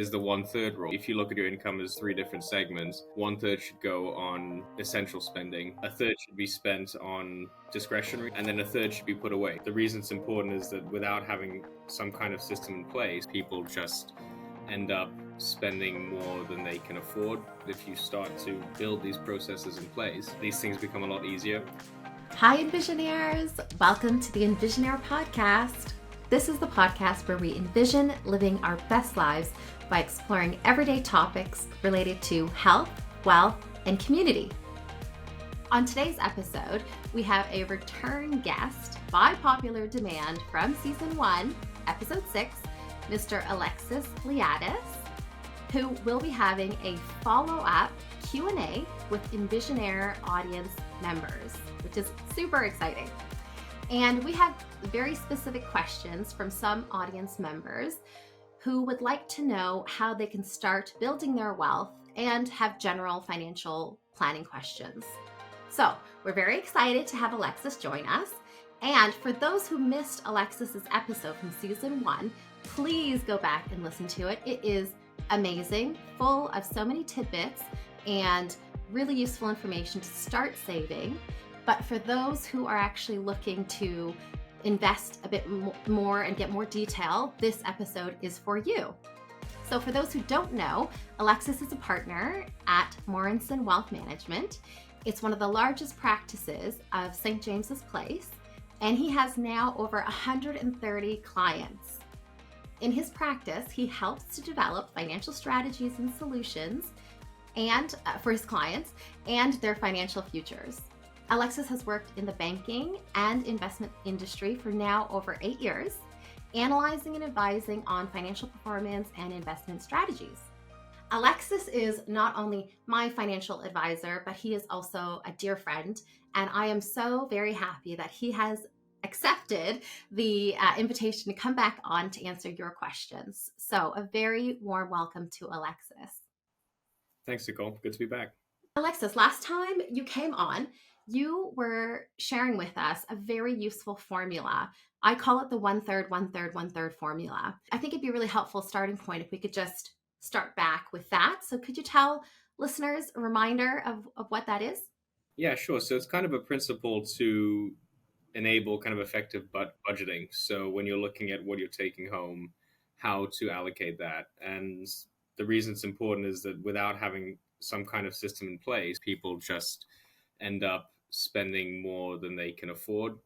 is the 1/3 rule. If you look at your income as three different segments, 1/3 should go on essential spending, a third should be spent on discretionary, and then a third should be put away. The reason it's important is that without having some kind of system in place, people just end up spending more than they can afford. If you start to build these processes in place, these things become a lot easier. Hi, EnvisionAirs! Welcome to the EnvisionAir podcast. This is the podcast where we envision living our best lives by exploring everyday topics related to health, wealth, and community. On today's episode, we have a return guest by popular demand from season 1, episode 6, Mr. Alexis Liatis, who will be having a follow-up Q&A with EnvisionAir audience members, which is super exciting. And we have very specific questions from some audience members who would like to know how they can start building their wealth and have general financial planning questions. So we're very excited to have Alexis join us. And for those who missed Alexis's episode from season 1, please go back and listen to it. It is amazing, full of so many tidbits and really useful information to start saving. But for those who are actually looking to invest a bit more and get more detail, this episode is for you. So for those who don't know, Alexis is a partner at Morrinson Wealth Management. It's one of the largest practices of St. James's Place, and he has now over 130 clients. In his practice, he helps to develop financial strategies and solutions and for his clients and their financial futures. Alexis has worked in the banking and investment industry for now over 8 years, analyzing and advising on financial performance and investment strategies. Alexis is not only my financial advisor, but he is also a dear friend, and I am so very happy that he has accepted the invitation to come back on to answer your questions. So a very warm welcome to Alexis. Thanks, Nicole. Good to be back. Alexis, last time you came on, you were sharing with us a very useful formula. I call it the 1/3, 1/3, 1/3 formula. I think it'd be a really helpful starting point if we could just start back with that. So could you tell listeners a reminder of what that is? Yeah, sure. So it's kind of a principle to enable kind of effective budgeting. So when you're looking at what you're taking home, how to allocate that. And the reason it's important is that without having some kind of system in place, people just end up spending more than they can afford,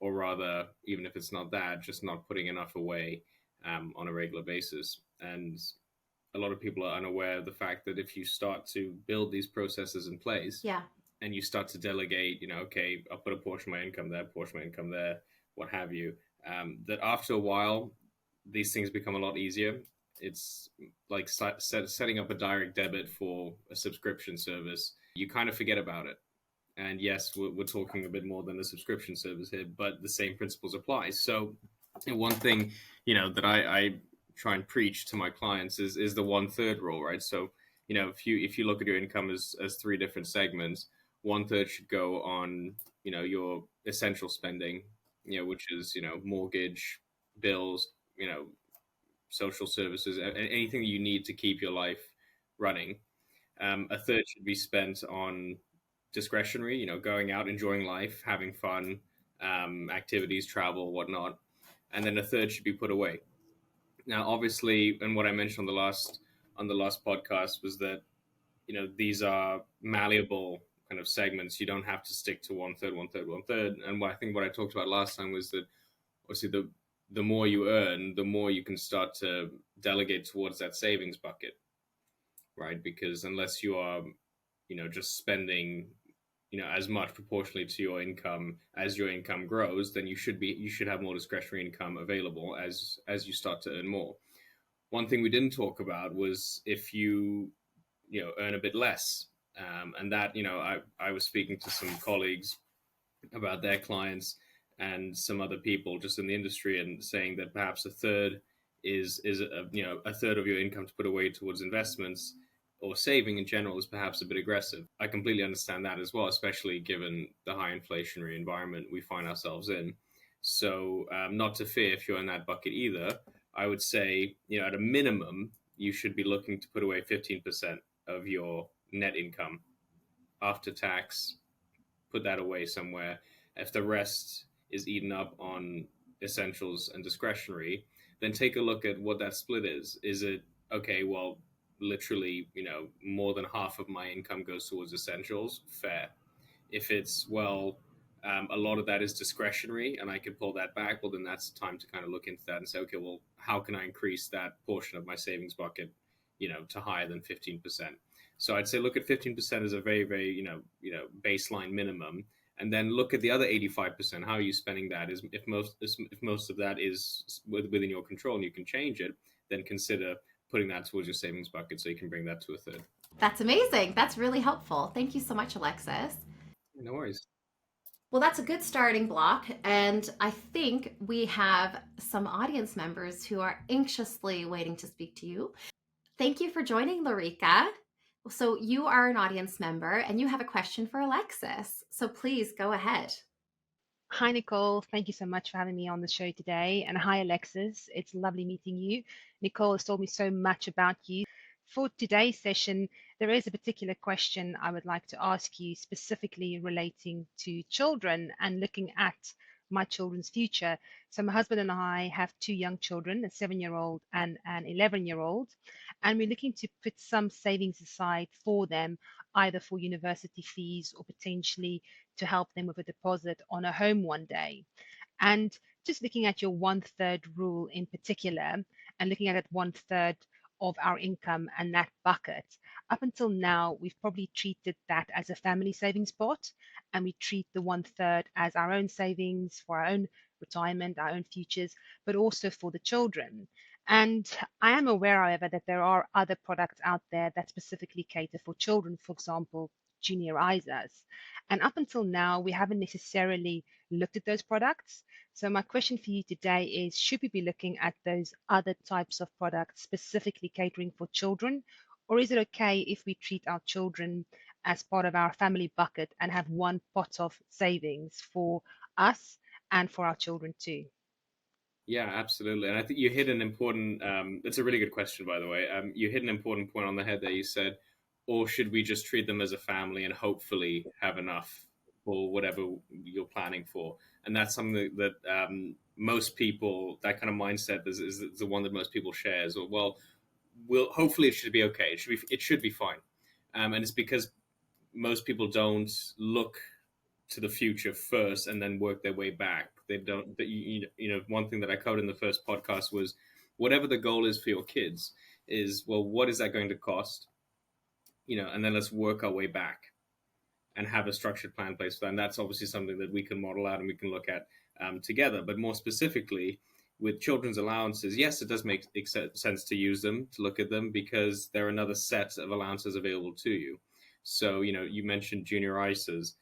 or rather, even if it's not that, just not putting enough away on a regular basis. And a lot of people are unaware of the fact that if you start to build these processes in place, and you start to delegate, okay, I'll put a portion of my income there, what have you, that after a while, these things become a lot easier. It's like setting up a direct debit for a subscription service. You kind of forget about it. And yes, we're talking a bit more than a subscription service here, but the same principles apply. So one thing, that I try and preach to my clients is the 1/3 rule, right? So, if you look at your income as three different segments, 1/3 should go on, your essential spending, which is, mortgage, bills, social services, anything that you need to keep your life running. A third should be spent on discretionary, going out, enjoying life, having fun, activities, travel, whatnot. And then a third should be put away. Now, obviously, and what I mentioned on the last podcast was that, these are malleable kind of segments. You don't have to stick to 1/3, 1/3, 1/3. And what I talked about last time was that obviously the more you earn, the more you can start to delegate towards that savings bucket, right? Because unless you are, just spending, as much proportionally to your income as your income grows, then you should have more discretionary income available as you start to earn more. One thing we didn't talk about was if you earn a bit less, and that I was speaking to some colleagues about their clients and some other people just in the industry, and saying that perhaps a third is a third of your income to put away towards investments or saving in general is perhaps a bit aggressive. I completely understand that as well, especially given the high inflationary environment we find ourselves in. So not to fear if you're in that bucket either, I would say, at a minimum, you should be looking to put away 15% of your net income after tax. Put that away somewhere. If the rest is eaten up on essentials and discretionary, then take a look at what that split is. Is it okay? Well, literally, more than half of my income goes towards essentials. Fair. If it's, well, a lot of that is discretionary and I can pull that back, well, then that's time to kind of look into that and say, okay, well, how can I increase that portion of my savings bucket, to higher than 15%? So I'd say look at 15% as a very, very, baseline minimum. And then look at the other 85%. How are you spending that? Is if most of that is within your control and you can change it, then consider putting that towards your savings bucket so you can bring that to a third. That's amazing. That's really helpful. Thank you so much, Alexis. No worries. Well, that's a good starting block. And I think we have some audience members who are anxiously waiting to speak to you. Thank you for joining, Larica. So, you are an audience member and you have a question for Alexis. So, please go ahead. Hi, Nicole. Thank you so much for having me on the show today. And hi, Alexis. It's lovely meeting you. Nicole has told me so much about you. For today's session, there is a particular question I would like to ask you specifically relating to children and looking at my children's future. So my husband and I have two young children, a 7-year-old and an 11-year-old, and we're looking to put some savings aside for them, either for university fees or potentially to help them with a deposit on a home one day. And just looking at your 1/3 rule in particular, and looking at it 1/3 of our income and that bucket, up until now, we've probably treated that as a family savings pot, and we treat the 1/3 as our own savings for our own retirement, our own futures, but also for the children. And I am aware, however, that there are other products out there that specifically cater for children, for example, junior ISAs. And up until now, we haven't necessarily looked at those products. So my question for you today is, should we be looking at those other types of products specifically catering for children? Or is it okay if we treat our children as part of our family bucket and have one pot of savings for us and for our children too? Yeah, absolutely. And I think you hit an important, it's a really good question, by the way. You hit an important point on the head there. You said, or should we just treat them as a family and hopefully have enough for whatever you're planning for? And that's something that most people, that kind of mindset is the one that most people shares. Or, well, hopefully it should be okay. It should be fine. And it's because most people don't look to the future first and then work their way back. They don't. One thing that I covered in the first podcast was whatever the goal is for your kids is, well, what is that going to cost? And then let's work our way back and have a structured plan in place for that. And that's obviously something that we can model out and we can look at together. But more specifically, with children's allowances, yes, it does make sense to use them, to look at them, because they're another set of allowances available to you. So, you mentioned junior ISAs.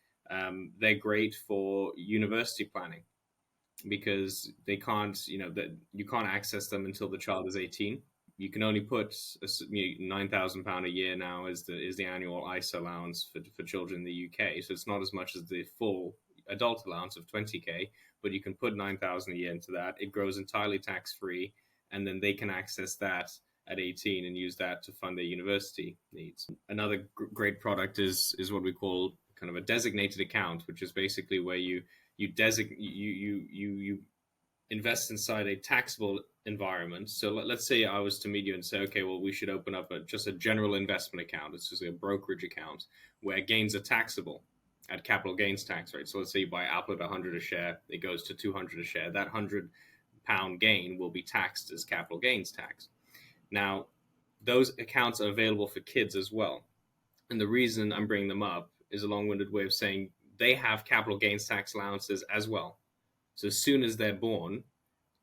They're great for university planning because they can't, that you can't access them until the child is 18. You can only put £9,000 a year now is the annual ISA allowance for children in the UK. So it's not as much as the full adult allowance of 20k, but you can put 9,000 a year into that. It grows entirely tax free, and then they can access that at 18 and use that to fund their university needs. Another great product is what we call kind of a designated account, which is basically where you invest inside a taxable environment. So let's say I was to meet you and say, okay, well, we should open up just a general investment account. It's just a brokerage account where gains are taxable at capital gains tax rate. So let's say you buy Apple at 100 a share, it goes to 200 a share. That £100 gain will be taxed as capital gains tax. Now, those accounts are available for kids as well. And the reason I'm bringing them up is a long-winded way of saying they have capital gains tax allowances as well. So as soon as they're born,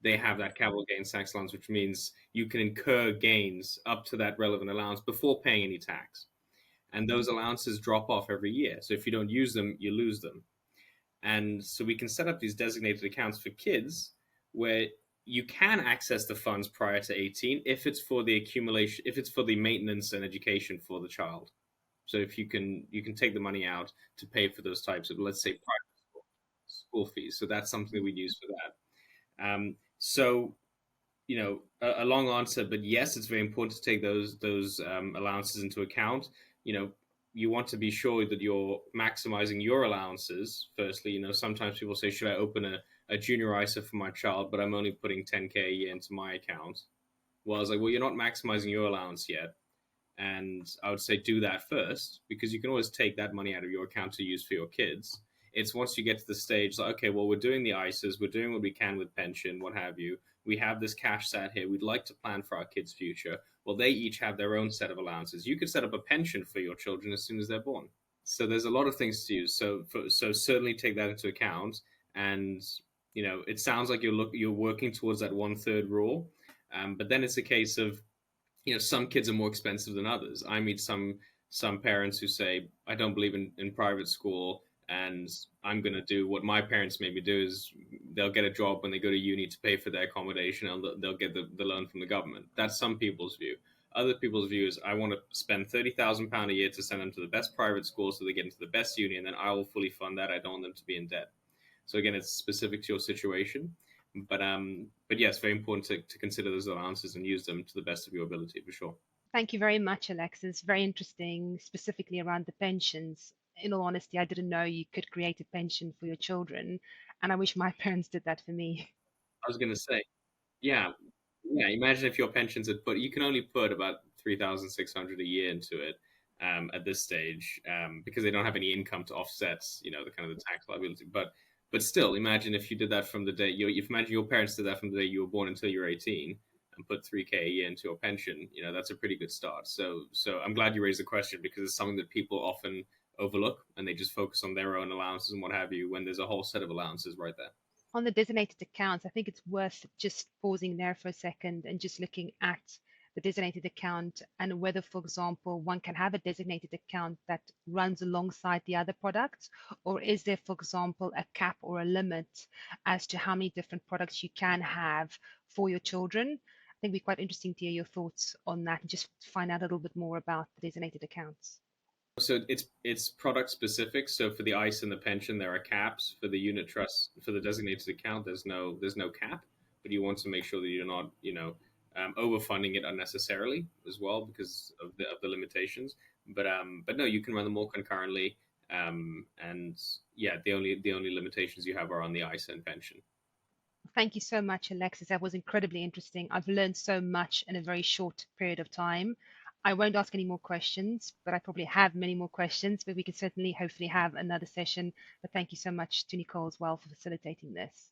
they have that capital gains tax allowance, which means you can incur gains up to that relevant allowance before paying any tax. And those allowances drop off every year. So if you don't use them, you lose them. And so we can set up these designated accounts for kids where you can access the funds prior to 18 if it's for the accumulation, if it's for the maintenance and education for the child. So if you can take the money out to pay for those types of, let's say, private school fees. So that's something that we use for that. So a long answer, but yes, it's very important to take those allowances into account. You want to be sure that you're maximizing your allowances. Firstly, sometimes people say, should I open a junior ISA for my child, but I'm only putting 10K a year into my account? Well, I was like, well, you're not maximizing your allowance yet. And I would say do that first, because you can always take that money out of your account to use for your kids. It's once you get to the stage like, okay, well, we're doing the ISAs, we're doing what we can with pension, what have you. We have this cash sat here. We'd like to plan for our kids' future. Well, they each have their own set of allowances. You could set up a pension for your children as soon as they're born. So there's a lot of things to use. So certainly take that into account. And it sounds like you're working towards that 1/3 rule, but then it's a case of some kids are more expensive than others. I meet some parents who say, I don't believe in private school, and I'm going to do what my parents made me do. Is they'll get a job when they go to uni to pay for their accommodation, and they'll get the loan from the government. That's some people's view. Other people's view is, I want to spend £30,000 a year to send them to the best private school so they get into the best uni, and then I will fully fund that. I don't want them to be in debt. So again, it's specific to your situation. But yes, very important to consider those allowances and use them to the best of your ability, for sure. Thank you very much, Alexis. Very interesting, specifically around the pensions. In all honesty, I didn't know you could create a pension for your children, and I wish my parents did that for me. I was going to say, yeah, yeah. Imagine if your pensions had you can only put about 3,600 a year into it at this stage, because they don't have any income to offset, the kind of the tax liability. But still, imagine if you did that from the day if imagine your parents did that from the day you were born until you're 18 and put 3K a year into your pension. That's a pretty good start. So I'm glad you raised the question, because it's something that people often overlook, and they just focus on their own allowances and what have you, when there's a whole set of allowances right there. On the designated accounts, I think it's worth just pausing there for a second and just looking at the designated account and whether, for example, one can have a designated account that runs alongside the other products, or is there, for example, a cap or a limit as to how many different products you can have for your children? I think it'd be quite interesting to hear your thoughts on that and just find out a little bit more about the designated accounts. So it's product specific. So for the ICE and the pension, there are caps. For the unit trust, for the designated account, there's no cap. But you want to make sure that you're not overfunding it unnecessarily as well, because of the limitations. But no, you can run them all concurrently. And yeah, the only limitations you have are on the ICE and pension. Thank you so much, Alexis. That was incredibly interesting. I've learned so much in a very short period of time. I won't ask any more questions, but I probably have many more questions, but we can certainly hopefully have another session. But thank you so much to Nicole as well for facilitating this.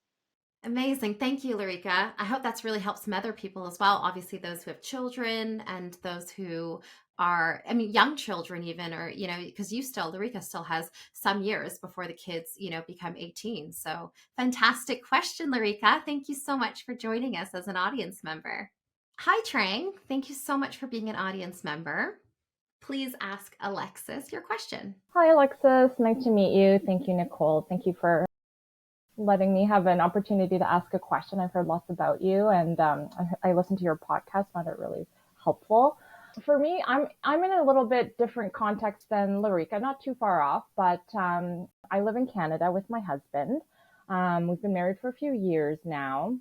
Amazing. Thank you, Larika. I hope that's really helped some other people as well. Obviously, those who have children and those who are, young children even, or, because Larika still has some years before the kids, become 18. So fantastic question, Larika. Thank you so much for joining us as an audience member. Hi, Trang. Thank you so much for being an audience member. Please ask Alexis your question. Hi, Alexis. Nice to meet you. Thank you, Nicole. Thank you for letting me have an opportunity to ask a question. I've heard lots about you, and I listened to your podcast, found it really helpful. For me, I'm in a little bit different context than Larika, not too far off, but I live in Canada with my husband. We've been married for a few years now.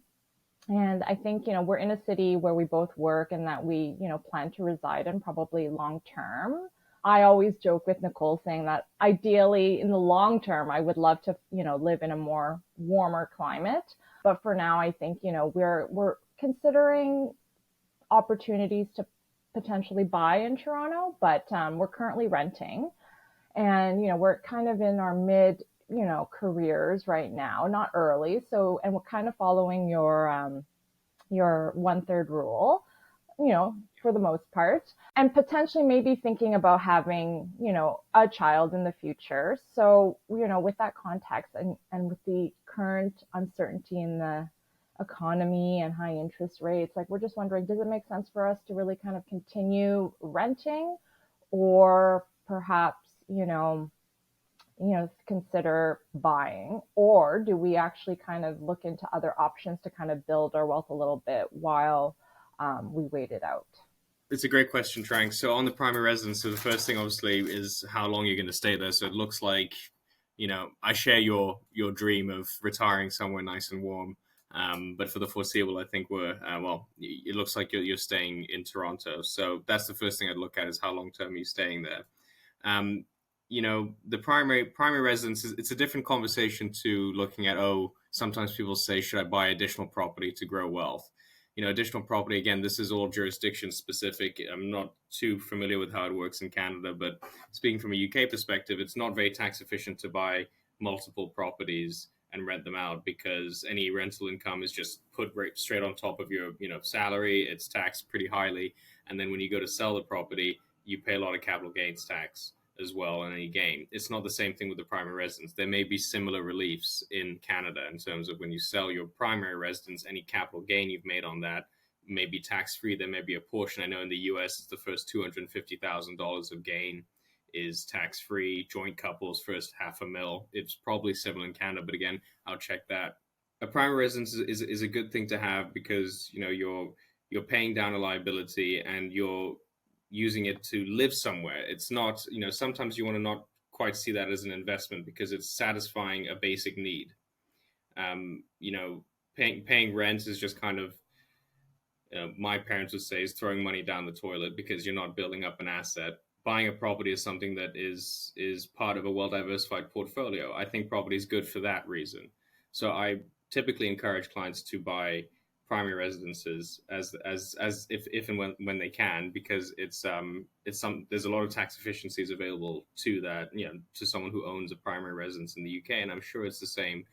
And I think, we're in a city where we both work and that we, plan to reside in probably long term. I always joke with Nicole saying that ideally in the long term, I would love to, live in a more warmer climate. But for now, I think, we're considering opportunities to potentially buy in Toronto, but we're currently renting. And, we're kind of in our mid careers right now, not early. So, and we're kind of following your 1/3 rule, for the most part, and potentially maybe thinking about having, a child in the future. So, with that context and with the current uncertainty in the economy and high interest rates, like, we're just wondering, does it make sense for us to really kind of continue renting, or perhaps, consider buying, or do we actually kind of look into other options to kind of build our wealth a little bit while we wait it out? It's a great question, Trang. So on the primary residence, so the first thing obviously is how long you're going to stay there. So it looks like, I share your dream of retiring somewhere nice and warm. But for the foreseeable, I think it looks like you're staying in Toronto. So that's the first thing I'd look at is how long term are you staying there. Um, the primary residence it's a different conversation to looking at, sometimes people say, should I buy additional property to grow wealth? Additional property, again, this is all jurisdiction specific. I'm not too familiar with how it works in Canada, but speaking from a UK perspective, it's not very tax efficient to buy multiple properties and rent them out, because any rental income is just put right straight on top of your salary. It's taxed pretty highly, and then when you go to sell the property, you pay a lot of capital gains tax as well on any gain. It's not the same thing with the primary residence. There may be similar reliefs in Canada in terms of when you sell your primary residence, any capital gain you've made on that may be tax-free. There may be a portion. I know in the US, it's the first $250,000 of gain is tax-free. Joint couples, first $500,000. It's probably similar in Canada, but again, I'll check that. A primary residence is a good thing to have, because you're paying down a liability and you're using it to live somewhere. It's not, sometimes you want to not quite see that as an investment, because it's satisfying a basic need. Paying rent is just kind of, my parents would say, is throwing money down the toilet, because you're not building up an asset. Buying a property is something that is part of a well-diversified portfolio. I think property is good for that reason. So I typically encourage clients to buy primary residences as if and when they can, because there's a lot of tax efficiencies available to that, to someone who owns a primary residence in the UK, and I'm sure it's the same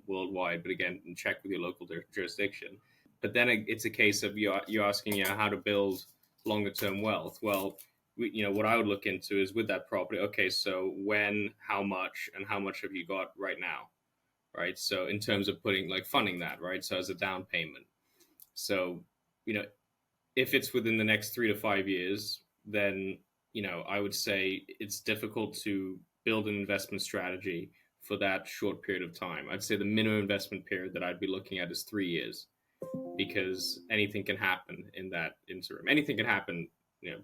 worldwide. But again, check with your local jurisdiction. But then it's a case of you're asking how to build longer term wealth. Well, what I would look into is, with that property, okay, so when, how much have you got right now? Right. So in terms of funding that, right. So as a down payment. So, if it's within the next 3 to 5 years, then, I would say it's difficult to build an investment strategy for that short period of time. I'd say the minimum investment period that I'd be looking at is 3 years, because anything can happen in that interim. Anything can happen,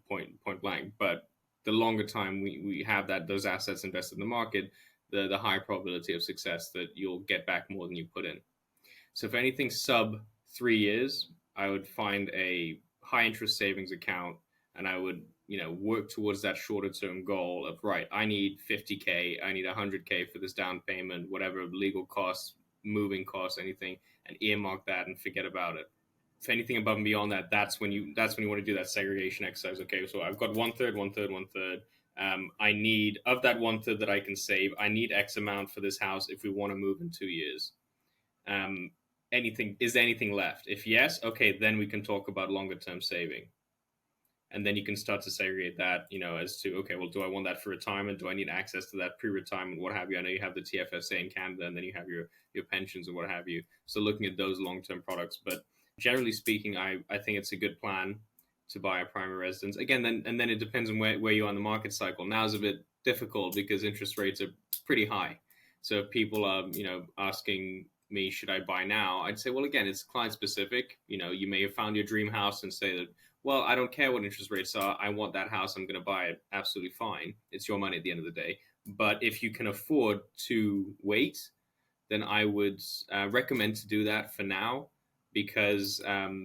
point blank. But the longer time we have those assets invested in the market, the high probability of success that you'll get back more than you put in. So if anything sub 3 years, I would find a high interest savings account, and I would, work towards that shorter term goal of, right, I need 50K, I need 100K for this down payment, whatever legal costs, moving costs, anything, and earmark that and forget about it. If anything above and beyond that, that's when you want to do that segregation exercise. Okay, so I've got 1/3, 1/3, 1/3. I need, of that 1/3 that I can save, I need X amount for this house if we want to move in 2 years. Is there anything left? If yes, okay, then we can talk about longer term saving. And then you can start to segregate that, as to, okay, well, do I want that for retirement? Do I need access to that pre-retirement, what have you? I know you have the TFSA in Canada, and then you have your pensions and what have you. So looking at those long-term products. But generally speaking, I think it's a good plan to buy a primary residence. Again, then it depends on where you are in the market cycle. Now is a bit difficult because interest rates are pretty high. So if people are, asking me, should I buy now? I'd say, well, again, it's client specific. You may have found your dream house and say that, well, I don't care what interest rates are. I want that house. I'm going to buy it. Absolutely fine. It's your money at the end of the day. But if you can afford to wait, then I would recommend to do that for now, because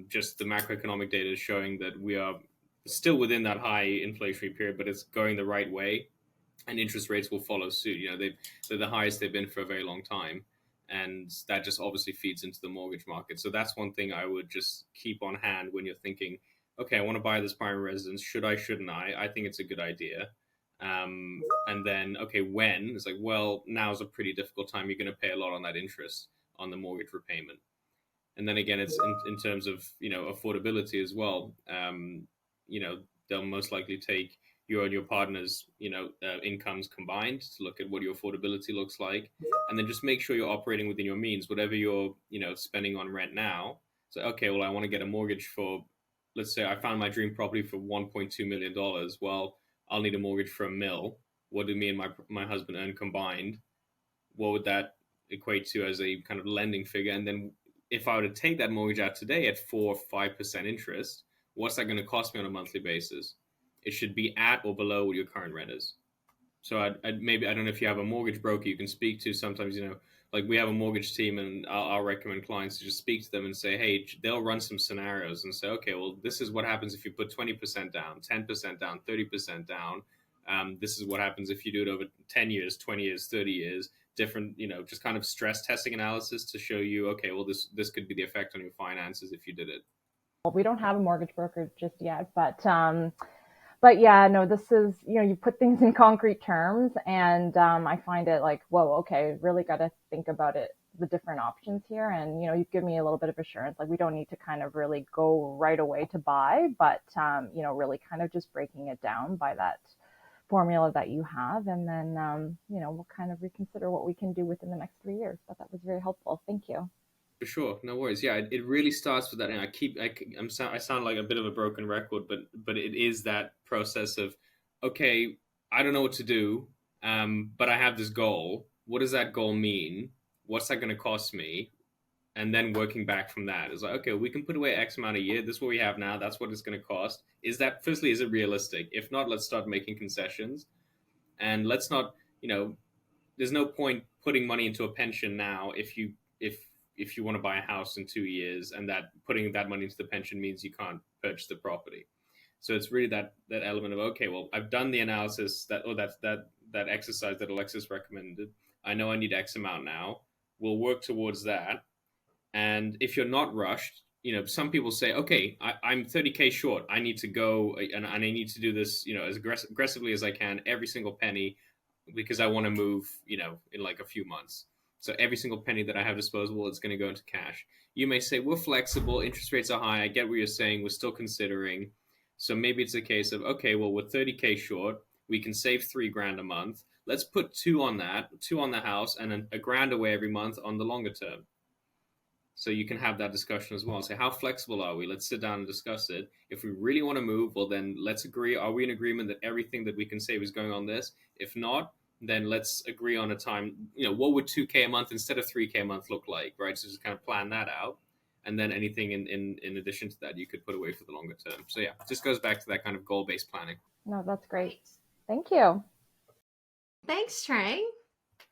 just the macroeconomic data is showing that we are still within that high inflationary period, but it's going the right way, and interest rates will follow suit. They're the highest they've been for a very long time. And that just obviously feeds into the mortgage market. So that's one thing I would just keep on hand when you're thinking, okay, I want to buy this primary residence. Should I, shouldn't I? I think it's a good idea. And then, okay, when? It's like, well, now's a pretty difficult time. You're going to pay a lot on that interest on the mortgage repayment. And then again, it's in terms of, affordability as well. They'll most likely take your and your partner's, incomes combined to look at what your affordability looks like. And then just make sure you're operating within your means, whatever you're, spending on rent now. So, okay, well, I want to get a mortgage for, let's say I found my dream property for $1.2 million. Well, I'll need a mortgage for $1 million. What do me and my husband earn combined? What would that equate to as a kind of lending figure? And then if I were to take that mortgage out today at 4 or 5% interest, what's that going to cost me on a monthly basis? It should be at or below what your current rent is. So I'd maybe, I don't know if you have a mortgage broker you can speak to. Sometimes, like we have a mortgage team, and I'll recommend clients to just speak to them and say, hey, they'll run some scenarios and say, okay, well, this is what happens if you put 20% down, 10% down, 30% down. This is what happens if you do it over 10 years, 20 years, 30 years, different, just kind of stress testing analysis to show you, okay, well, this could be the effect on your finances if you did it. Well, we don't have a mortgage broker just yet, but yeah, no, this is, you put things in concrete terms, and I find it like, whoa, okay, really got to think about it, the different options here. And, you've given me a little bit of assurance, like we don't need to kind of really go right away to buy, but, really kind of just breaking it down by that formula that you have. And then, we'll kind of reconsider what we can do within the next 3 years. But that was very helpful. Thank you. For sure, no worries. Yeah, it really starts with that. And I sound like a bit of a broken record, but it is that process of, okay, I don't know what to do, but I have this goal. What does that goal mean? What's that going to cost me? And then working back from that is like, okay, we can put away X amount a year. This is what we have now. That's what it's going to cost. Firstly, is it realistic? If not, let's start making concessions, and let's not, there's no point putting money into a pension now if you want to buy a house in 2 years, and that putting that money into the pension means you can't purchase the property. So it's really that element of, okay, well, I've done the analysis that exercise that Alexis recommended. I know I need X amount now. We'll work towards that. And if you're not rushed, some people say, okay, I'm 30K short. I need to go and I need to do this, as aggressively as I can, every single penny, because I want to move, in like a few months. So every single penny that I have disposable, it's going to go into cash. You may say, we're flexible, interest rates are high. I get what you're saying. We're still considering. So maybe it's a case of, okay, well, we're 30K short. We can save $3,000 a month. Let's put two on the house, and then $1,000 away every month on the longer term. So you can have that discussion as well. Say, how flexible are we? Let's sit down and discuss it. If we really want to move, well, then let's agree. Are we in agreement that everything that we can save is going on this? If not, then let's agree on a time. What would 2K a month instead of 3K a month look like, right? So just kind of plan that out. And then anything in addition to that, you could put away for the longer term. So yeah, it just goes back to that kind of goal-based planning. No, that's great. Thank you. Thanks, Trang.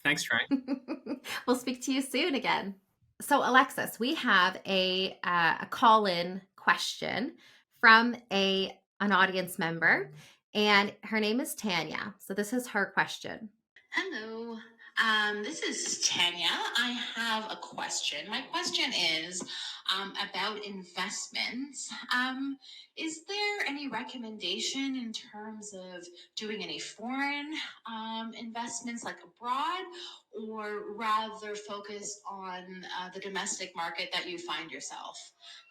Thanks, Trang. We'll speak to you soon again. So Alexis, we have a call-in question from an audience member, and her name is Tanya. So this is her question. Hello, this is Tanya. I have a question. My question is about investments. Is there any recommendation in terms of doing any foreign investments like abroad, or rather focus on the domestic market that you find yourself?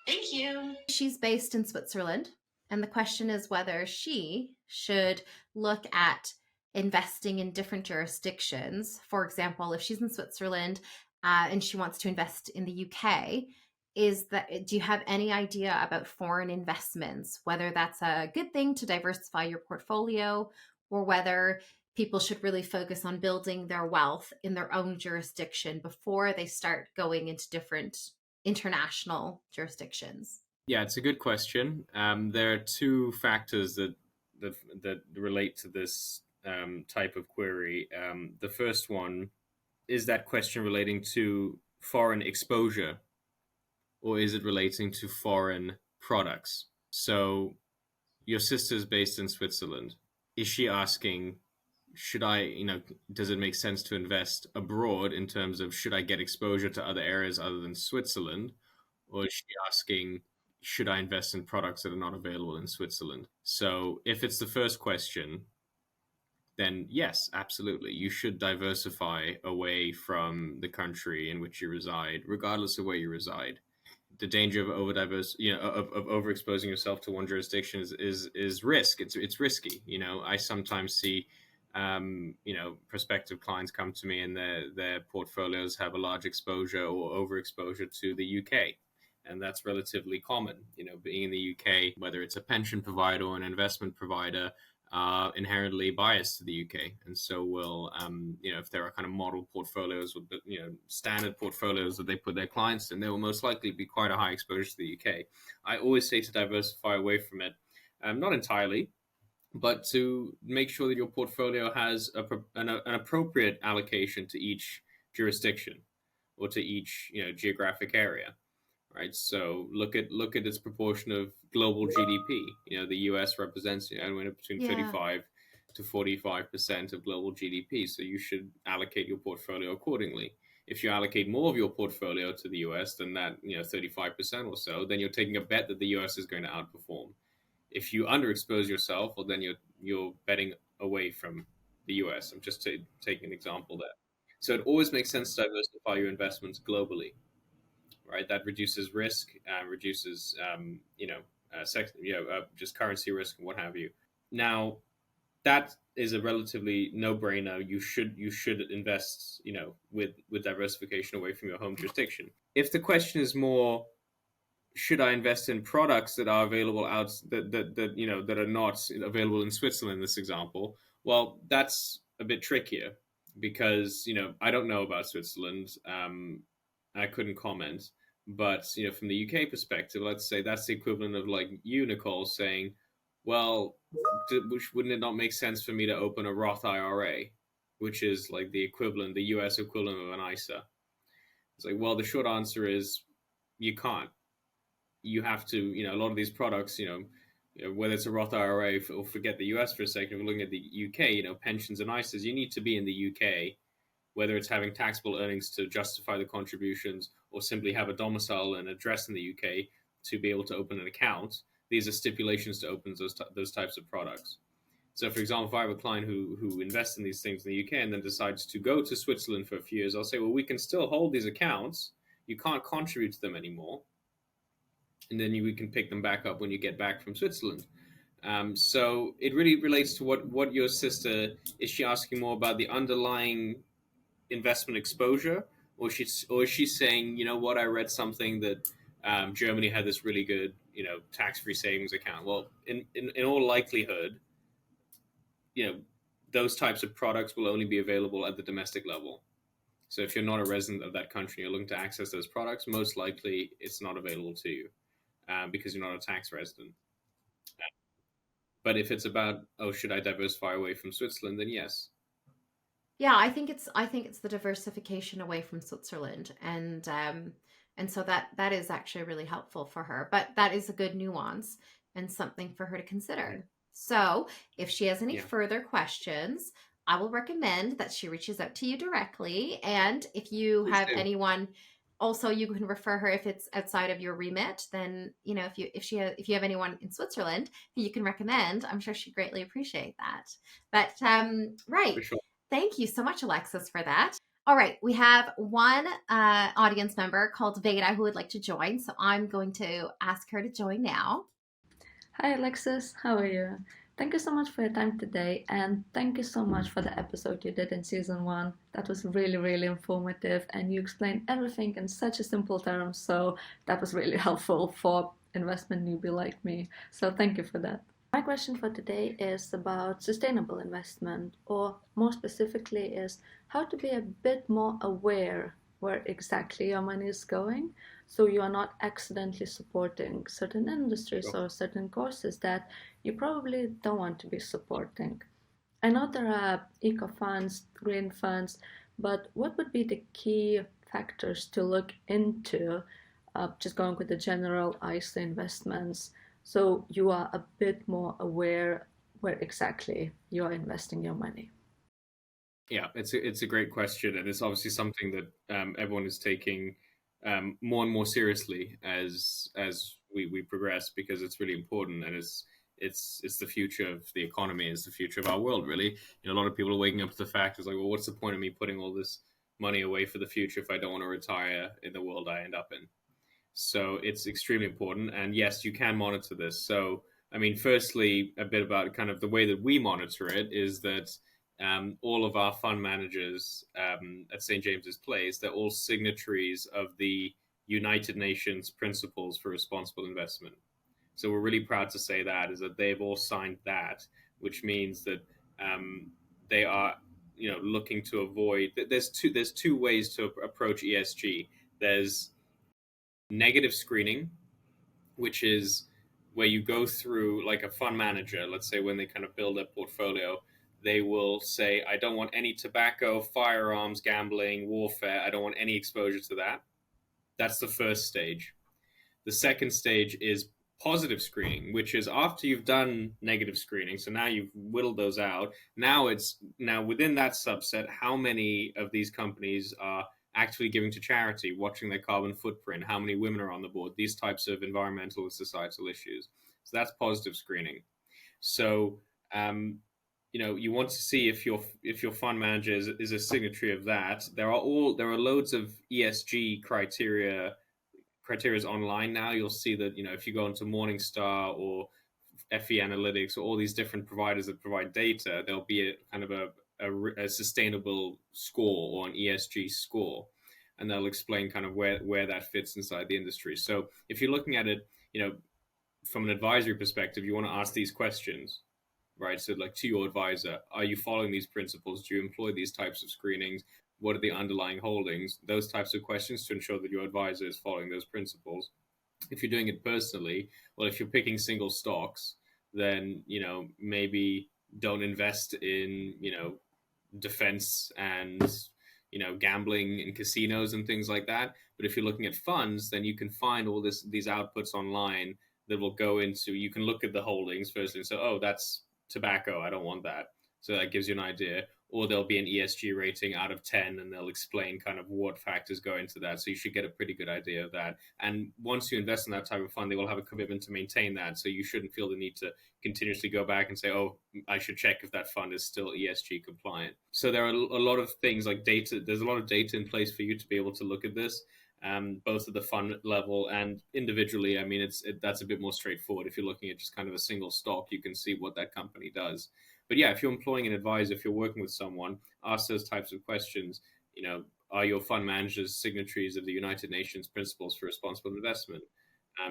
Thank you. She's based in Switzerland, and the question is whether she should look at investing in different jurisdictions. For example, if she's in Switzerland and she wants to invest in the UK, do you have any idea about foreign investments, whether that's a good thing to diversify your portfolio, or whether people should really focus on building their wealth in their own jurisdiction before they start going into different international jurisdictions? Yeah, it's a good question. There are two factors that relate to this type of query. The first one is that question relating to foreign exposure, or is it relating to foreign products? So your sister's based in Switzerland. Is she asking, does it make sense to invest abroad in terms of, should I get exposure to other areas other than Switzerland? Or is she asking, should I invest in products that are not available in Switzerland? So if it's the first question, then yes, absolutely. You should diversify away from the country in which you reside, regardless of where you reside. The danger of overexposing yourself to one jurisdiction is risk. It's risky. I sometimes see, prospective clients come to me and their portfolios have a large exposure or overexposure to the UK. And that's relatively common. Being in the UK, whether it's a pension provider or an investment provider, are inherently biased to the UK. And so will, if there are kind of model portfolios with, standard portfolios that they put their clients in, there will most likely be quite a high exposure to the UK. I always say to diversify away from it, not entirely, but to make sure that your portfolio has an appropriate allocation to each jurisdiction. or to each geographic area, right? So look at its proportion of global GDP. The US represents anywhere between Yeah. 35 to 45% of global GDP. So you should allocate your portfolio accordingly. If you allocate more of your portfolio to the US than that, 35% or so, then you're taking a bet that the US is going to outperform. If you underexpose yourself, well, then you're betting away from the US. I'm just taking an example there. So it always makes sense to diversify your investments globally, right? That reduces risk, reduces just currency risk and what have you. Now, that is a relatively no-brainer. You should invest, with diversification away from your home jurisdiction. If the question is more, should I invest in products that are available that are not available in Switzerland, in this example? Well, that's a bit trickier because I don't know about Switzerland. I couldn't comment, but from the UK perspective, let's say that's the equivalent of like you, Nicole, saying, well, wouldn't it not make sense for me to open a Roth IRA, which is like the US equivalent of an ISA? It's like, well, the short answer is you can't. You have to, a lot of these products, whether it's a Roth IRA or forget the US for a second, if we're looking at the UK, pensions and ISAs, you need to be in the UK, whether it's having taxable earnings to justify the contributions or simply have a domicile and address in the UK to be able to open an account. These are stipulations to open those types of products. So, for example, if I have a client who invests in these things in the UK and then decides to go to Switzerland for a few years, I'll say, well, we can still hold these accounts. You can't contribute to them anymore. And then we can pick them back up when you get back from Switzerland. So it really relates to what your sister, is she asking more about the underlying investment exposure, or is she saying, what, I read something that Germany had this really good, tax-free savings account. Well, in all likelihood, those types of products will only be available at the domestic level. So if you're not a resident of that country, you're looking to access those products, most likely it's not available to you. Because you're not a tax resident. But if it's about, should I diversify away from Switzerland, then yes. Yeah, I think it's the diversification away from Switzerland, and so that is actually really helpful for her. But that is a good nuance and something for her to consider. So if she has any further questions, I will recommend that she reaches out to you directly. And if you have anyone, also you can refer her if it's outside of your remit. Then if you have anyone in Switzerland who you can recommend, I'm sure she'd greatly appreciate that. But right. For sure. Thank you so much, Alexis, for that. All right, we have one audience member called Veda who would like to join, so I'm going to ask her to join now. Hi, Alexis. How are you? Thank you so much for your time today, and thank you so much for the episode you did in season 1. That was really, really informative, and you explained everything in such a simple terms, so that was really helpful for investment newbie like me. So thank you for that. My question for today is about sustainable investment, or more specifically is how to be a bit more aware where exactly your money is going, so you are not accidentally supporting certain industries or certain courses that you probably don't want to be supporting. I know there are eco funds, green funds, but what would be the key factors to look into, just going with the general ISA investments, so you are a bit more aware where exactly you are investing your money? Yeah, it's a great question, and it's obviously something that everyone is taking more and more seriously as we progress, because it's really important, and it's the future of the economy, it's the future of our world, really. A lot of people are waking up to the fact, it's like, well, what's the point of me putting all this money away for the future if I don't want to retire in the world I end up in? So it's extremely important, and yes, you can monitor this. So, I mean, firstly, a bit about kind of the way that we monitor it is that all of our fund managers at St. James's Place, they're all signatories of the United Nations Principles for Responsible Investment. So we're really proud to say that, is that they've all signed that, which means that they are, looking to avoid. There's two ways to approach ESG. There's negative screening, which is where you go through, like a fund manager, let's say, when they kind of build a portfolio, they will say, I don't want any tobacco, firearms, gambling, warfare. I don't want any exposure to that. That's the first stage. The second stage is positive screening, which is after you've done negative screening. So now you've whittled those out. Now within that subset, how many of these companies are actually giving to charity, watching their carbon footprint, how many women are on the board, these types of environmental and societal issues. So that's positive screening. So you want to see if your fund manager is a signatory of that. There are loads of ESG criteria online now. You'll see that if you go into Morningstar or FE Analytics or all these different providers that provide data, there'll be a kind of a sustainable score or an ESG score, and they'll explain kind of where that fits inside the industry. So if you're looking at it, from an advisory perspective, you want to ask these questions, right? So like to your advisor, are you following these principles? Do you employ these types of screenings? What are the underlying holdings? Those types of questions to ensure that your advisor is following those principles. If you're doing it personally, well, if you're picking single stocks, then, maybe don't invest in, defense and, gambling in casinos and things like that. But if you're looking at funds, then you can find all these outputs online that will go into, you can look at the holdings first and say, oh, that's tobacco, I don't want that. So that gives you an idea. Or there'll be an ESG rating out of 10, and they'll explain kind of what factors go into that. So you should get a pretty good idea of that. And once you invest in that type of fund, they will have a commitment to maintain that. So you shouldn't feel the need to continuously go back and say, oh, I should check if that fund is still ESG compliant. So there are a lot of things like data. There's a lot of data in place for you to be able to look at this. Both at the fund level and individually. I mean, that's a bit more straightforward. If you're looking at just kind of a single stock, you can see what that company does. But yeah, if you're employing an advisor, if you're working with someone, ask those types of questions. Are your fund managers signatories of the United Nations Principles for Responsible Investment?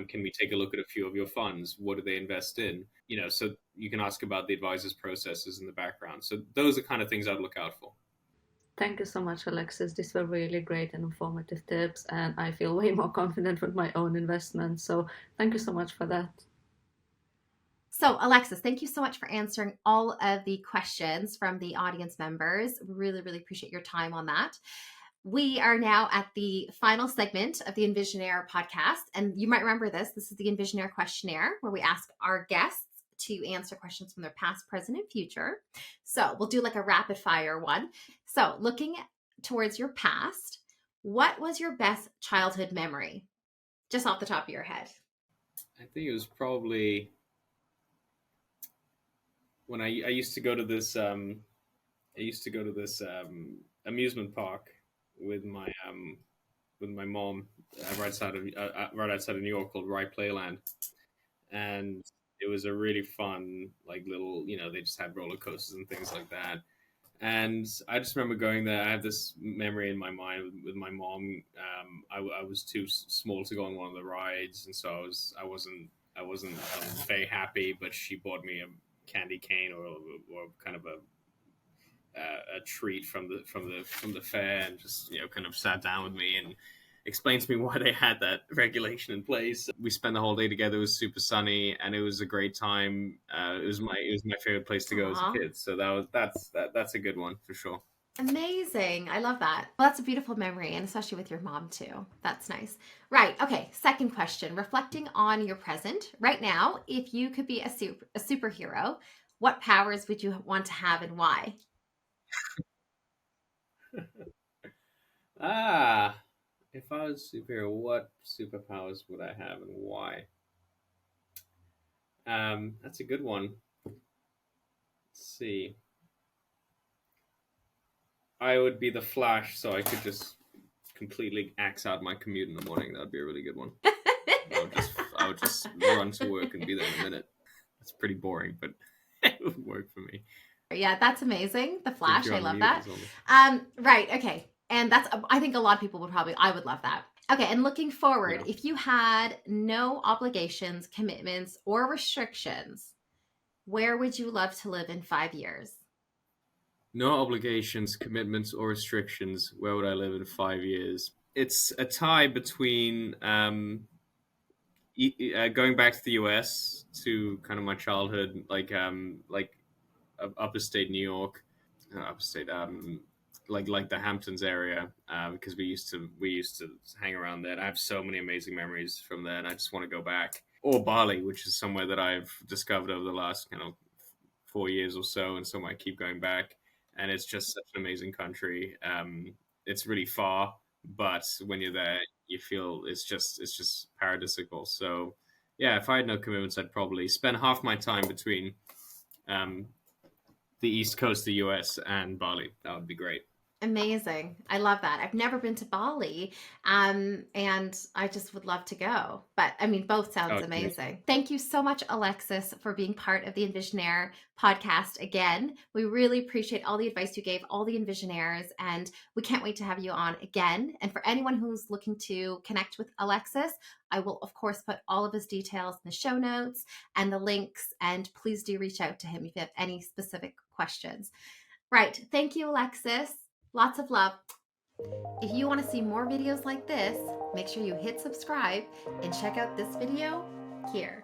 Can we take a look at a few of your funds? What do they invest in? So you can ask about the advisor's processes in the background. So those are kind of things I'd look out for. Thank you so much, Alexis. These were really great and informative tips, and I feel way more confident with my own investments. So thank you so much for that. So, Alexis, thank you so much for answering all of the questions from the audience members. Really, really appreciate your time on that. We are now at the final segment of the EnvisionAir podcast. And you might remember this. This is the EnvisionAir questionnaire, where we ask our guests to answer questions from their past, present, and future. So we'll do like a rapid fire one. So looking towards your past, what was your best childhood memory? Just off the top of your head. I think it was probably when I used to go to this amusement park with my mom right outside of New York, called Rye Playland, and it was a really fun, like, little, they just had roller coasters and things like that. And I just remember going there. I have this memory in my mind with my mom. I was too small to go on one of the rides, and so I wasn't very happy. But she bought me a candy cane or kind of a treat from the fair, and just kind of sat down with me and explained to me why they had that regulation in place. We spent the whole day together. It was super sunny, and it was a great time. It was my favorite place to go as a kid. So that's a good one for sure. Amazing. I love that. Well, that's a beautiful memory, and especially with your mom too. That's nice. Right. Okay. Second question. Reflecting on your present right now, if you could be a superhero, what powers would you want to have and why? If I was a superhero, what superpowers would I have and why? That's a good one. Let's see. I would be the Flash, so I could just completely axe out my commute in the morning. That'd be a really good one. I would just run to work and be there in a minute. That's pretty boring, but it would work for me. Yeah, that's amazing. The Flash, I love that. Right, okay. And I think a lot of people I would love that. Okay, and looking forward, if you had no obligations, commitments, or restrictions, where would you love to live in 5 years? No obligations, commitments, or restrictions. Where would I live in 5 years? It's a tie between going back to the US, to kind of my childhood, like upstate New York, upstate, like the Hamptons area, because we used to hang around there. And I have so many amazing memories from there, and I just want to go back. Or Bali, which is somewhere that I've discovered over the last 4 years or so, and somewhere I keep going back. And it's just such an amazing country. It's really far, but when you're there, you feel it's just paradisical. So yeah, if I had no commitments, I'd probably spend half my time between um, the East Coast of the US and Bali. That would be great. Amazing. I love that. I've never been to Bali, and I just would love to go. But I mean, both Oh, sounds it's amazing. amazing. Thank you so much, Alexis, for being part of the EnvisionAir podcast again. We really appreciate all the advice you gave all the Envisionaires, and we can't wait to have you on again. And for anyone who's looking to connect with Alexis, I will, of course, put all of his details in the show notes and the links. And please do reach out to him if you have any specific questions. Right. Thank you, Alexis. Lots of love. If you want to see more videos like this, make sure you hit subscribe and check out this video here.